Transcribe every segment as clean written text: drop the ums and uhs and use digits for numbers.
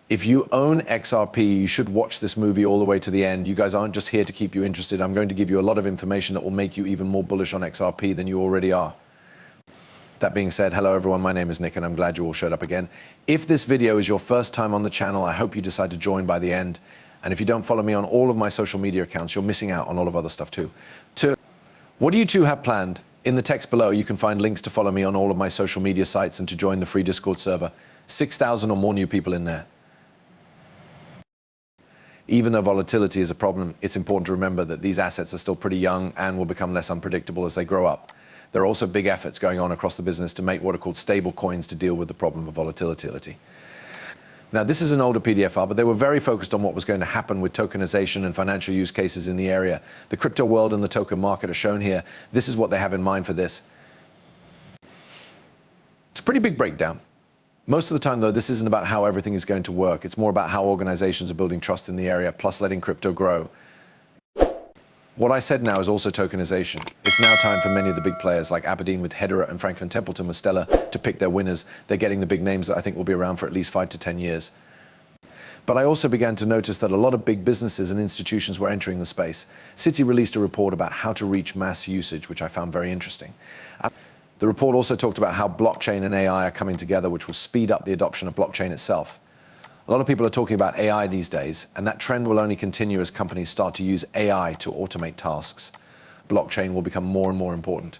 If you own XRP, you should watch this movie all the way to the end. You guys aren't just here to keep you interested. I'm going to give you a lot of information that will make you even more bullish on XRP than you already are. That being said, hello everyone, my name is Nick and I'm glad you all showed up again. If this video is your first time on the channel, I hope you decide to join by the end. And if you don't follow me on all of my social media accounts, you're missing out on all of other stuff too. What do you two have planned? In the text below, you can find links to follow me on all of my social media sites and to join the free Discord server. 6,000 or more new people in there. Even though volatility is a problem, it's important to remember that these assets are still pretty young and will become less unpredictable as they grow up. There are also big efforts going on across the business to make what are called stable coins to deal with the problem of volatility. Now, this is an older PDF file, but they were very focused on what was going to happen with tokenization and financial use cases in the area. The crypto world and the token market are shown here. This is what they have in mind for this. It's a pretty big breakdown. Most of the time, though, this isn't about how everything is going to work. It's more about how organizations are building trust in the area, plus letting crypto grow. What I said now is also tokenization. It's now time for many of the big players like Aberdeen with Hedera and Franklin Templeton with Stellar to pick their winners. They're getting the big names that I think will be around for at least 5 to 10 years. But I also began to notice that a lot of big businesses and institutions were entering the space. Citi released a report about how to reach mass usage, which I found very interesting. The report also talked about how blockchain and AI are coming together, which will speed up the adoption of blockchain itself. A lot of people are talking about AI these days, and that trend will only continue as companies start to use AI to automate tasks. Blockchain will become more and more important.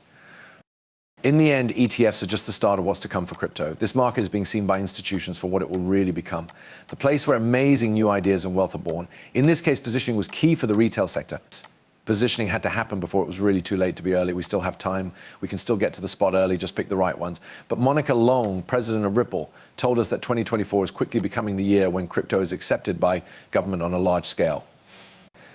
In the end, ETFs are just the start of what's to come for crypto. This market is being seen by institutions for what it will really become. The place where amazing new ideas and wealth are born. In this case, positioning was key for the retail sector. Positioning had to happen before it was really too late to be early. We still have time. We can still get to the spot early, just pick the right ones. But Monica Long, president of Ripple, told us that 2024 is quickly becoming the year when crypto is accepted by government on a large scale.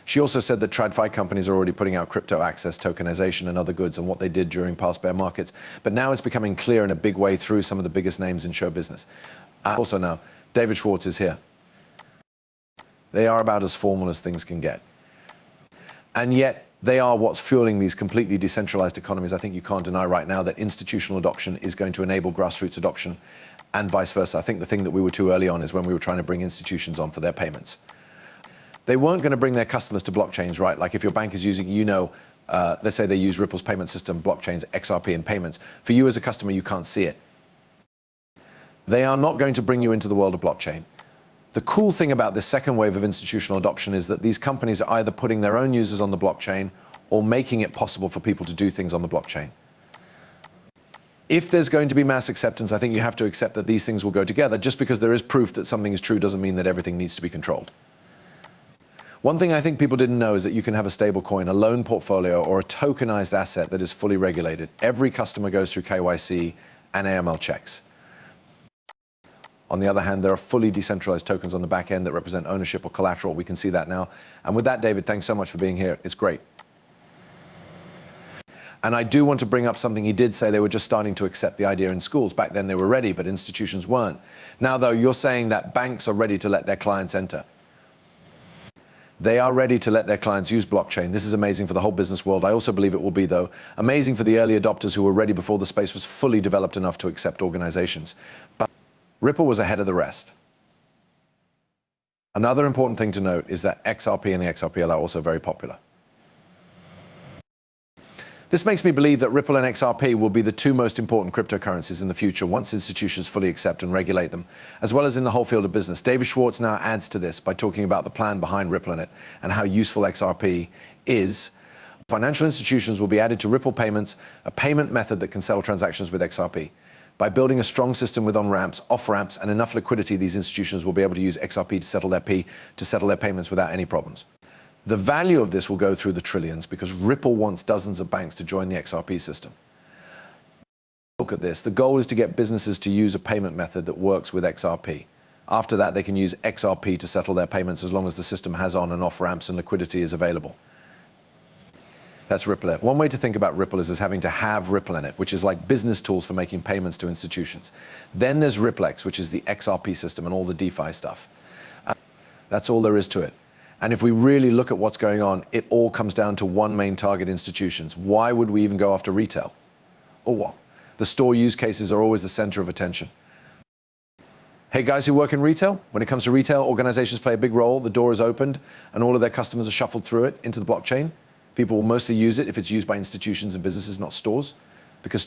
She also said that TradFi companies are already putting out crypto access, tokenization, and other goods and what they did during past bear markets. But now it's becoming clear in a big way through some of the biggest names in show business. Also now, David Schwartz is here. They are about as formal as things can get. And yet, they are what's fueling these completely decentralized economies. I think you can't deny right now that institutional adoption is going to enable grassroots adoption and vice versa. I think the thing that we were too early on is when we were trying to bring institutions on for their payments. They weren't going to bring their customers to blockchains, right? Like if your bank is using, let's say they use Ripple's payment system, blockchains, XRP, and payments. For you as a customer, you can't see it. They are not going to bring you into the world of blockchain. The cool thing about this second wave of institutional adoption is that these companies are either putting their own users on the blockchain or making it possible for people to do things on the blockchain. If there's going to be mass acceptance, I think you have to accept that these things will go together. Just because there is proof that something is true doesn't mean that everything needs to be controlled. One thing I think people didn't know is that you can have a stable coin, a loan portfolio, or a tokenized asset that is fully regulated. Every customer goes through KYC and AML checks. On the other hand, there are fully decentralized tokens on the back end that represent ownership or collateral. We can see that now. And with that, David, thanks so much for being here. It's great. And I do want to bring up something he did say. They were just starting to accept the idea in schools. Back then they were ready, but institutions weren't. Now, though, you're saying that banks are ready to let their clients enter. They are ready to let their clients use blockchain. This is amazing for the whole business world. I also believe it will be, though, amazing for the early adopters who were ready before the space was fully developed enough to accept organizations. But Ripple was ahead of the rest. Another important thing to note is that XRP and the XRPL are also very popular. This makes me believe that Ripple and XRP will be the two most important cryptocurrencies in the future once institutions fully accept and regulate them, as well as in the whole field of business. David Schwartz now adds to this by talking about the plan behind Ripple and it and how useful XRP is. Financial institutions will be added to Ripple payments, a payment method that can settle transactions with XRP. By building a strong system with on-ramps, off-ramps, and enough liquidity, these institutions will be able to use XRP to settle their payments without any problems. The value of this will go through the trillions because Ripple wants dozens of banks to join the XRP system. Look at this. The goal is to get businesses to use a payment method that works with XRP. After that, they can use XRP to settle their payments as long as the system has on and off ramps and liquidity is available. That's Ripple. One way to think about Ripple is as having to have Ripple in it, which is like business tools for making payments to institutions. Then there's RippleX, which is the XRP system and all the DeFi stuff. That's all there is to it. And if we really look at what's going on, it all comes down to one main target: institutions. Why would we even go after retail? Or what? The store use cases are always the center of attention. Hey guys who work in retail, when it comes to retail, organizations play a big role. The door is opened and all of their customers are shuffled through it into the blockchain. People will mostly use it if it's used by institutions and businesses, not stores, because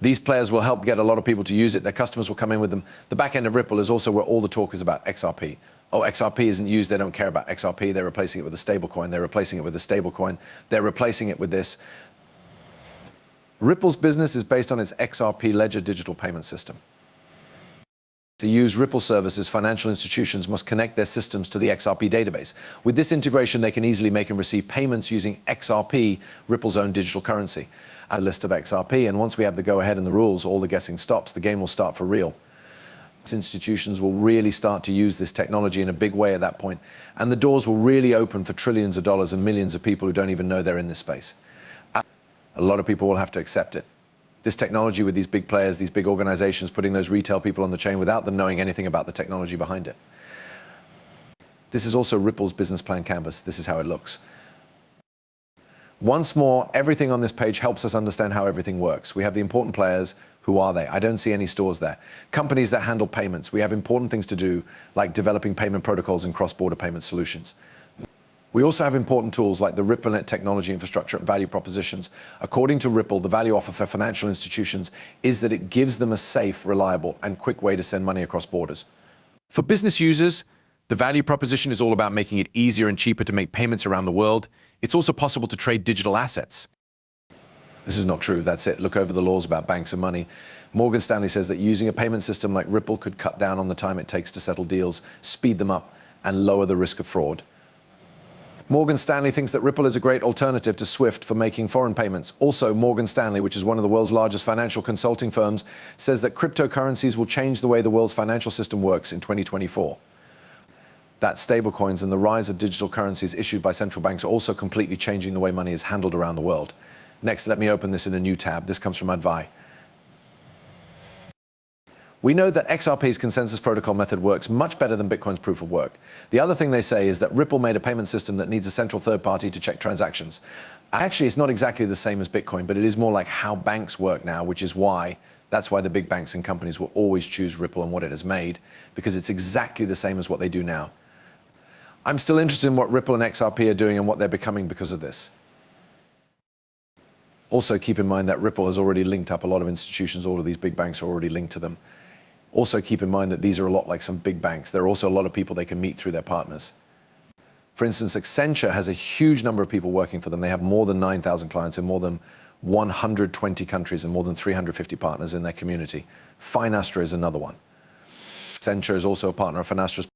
these players will help get a lot of people to use it. Their customers will come in with them. The back end of Ripple is also where all the talk is about XRP. Oh, XRP isn't used. They don't care about XRP. They're replacing it with a stable coin. They're replacing it with a stable coin. They're replacing it with this. Ripple's business is based on its XRP ledger digital payment system. To use Ripple services, financial institutions must connect their systems to the XRP database. With this integration, they can easily make and receive payments using XRP, Ripple's own digital currency. A list of XRP, and once we have the go-ahead and the rules, all the guessing stops. The game will start for real. Institutions will really start to use this technology in a big way at that point, and the doors will really open for trillions of dollars and millions of people who don't even know they're in this space. A lot of people will have to accept it. This technology with these big players, these big organizations, putting those retail people on the chain without them knowing anything about the technology behind it. This is also Ripple's business plan canvas. This is how it looks. Once more, everything on this page helps us understand how everything works. We have the important players. Who are they? I don't see any stores there. Companies that handle payments. We have important things to do, like developing payment protocols and cross-border payment solutions. We also have important tools like the Ripple and technology infrastructure and value propositions. According to Ripple, the value offer for financial institutions is that it gives them a safe, reliable, and quick way to send money across borders. For business users, the value proposition is all about making it easier and cheaper to make payments around the world. It's also possible to trade digital assets. This is not true. That's it. Look over the laws about banks and money. Morgan Stanley says that using a payment system like Ripple could cut down on the time it takes to settle deals, speed them up, and lower the risk of fraud. Morgan Stanley thinks that Ripple is a great alternative to SWIFT for making foreign payments. Also, Morgan Stanley, which is one of the world's largest financial consulting firms, says that cryptocurrencies will change the way the world's financial system works in 2024. That stablecoins and the rise of digital currencies issued by central banks are also completely changing the way money is handled around the world. Next, let me open this in a new tab. This comes from Advai. We know that XRP's consensus protocol method works much better than Bitcoin's proof of work. The other thing they say is that Ripple made a payment system that needs a central third party to check transactions. Actually, it's not exactly the same as Bitcoin, but it is more like how banks work now, which is why that's why the big banks and companies will always choose Ripple and what it has made, because it's exactly the same as what they do now. I'm still interested in what Ripple and XRP are doing and what they're becoming because of this. Also, keep in mind that Ripple has already linked up a lot of institutions. All of these big banks are already linked to them. Also, keep in mind that these are a lot like some big banks. There are also a lot of people they can meet through their partners. For instance, Accenture has a huge number of people working for them. They have more than 9,000 clients in more than 120 countries and more than 350 partners in their community. Finastra is another one. Accenture is also a partner of Finastra's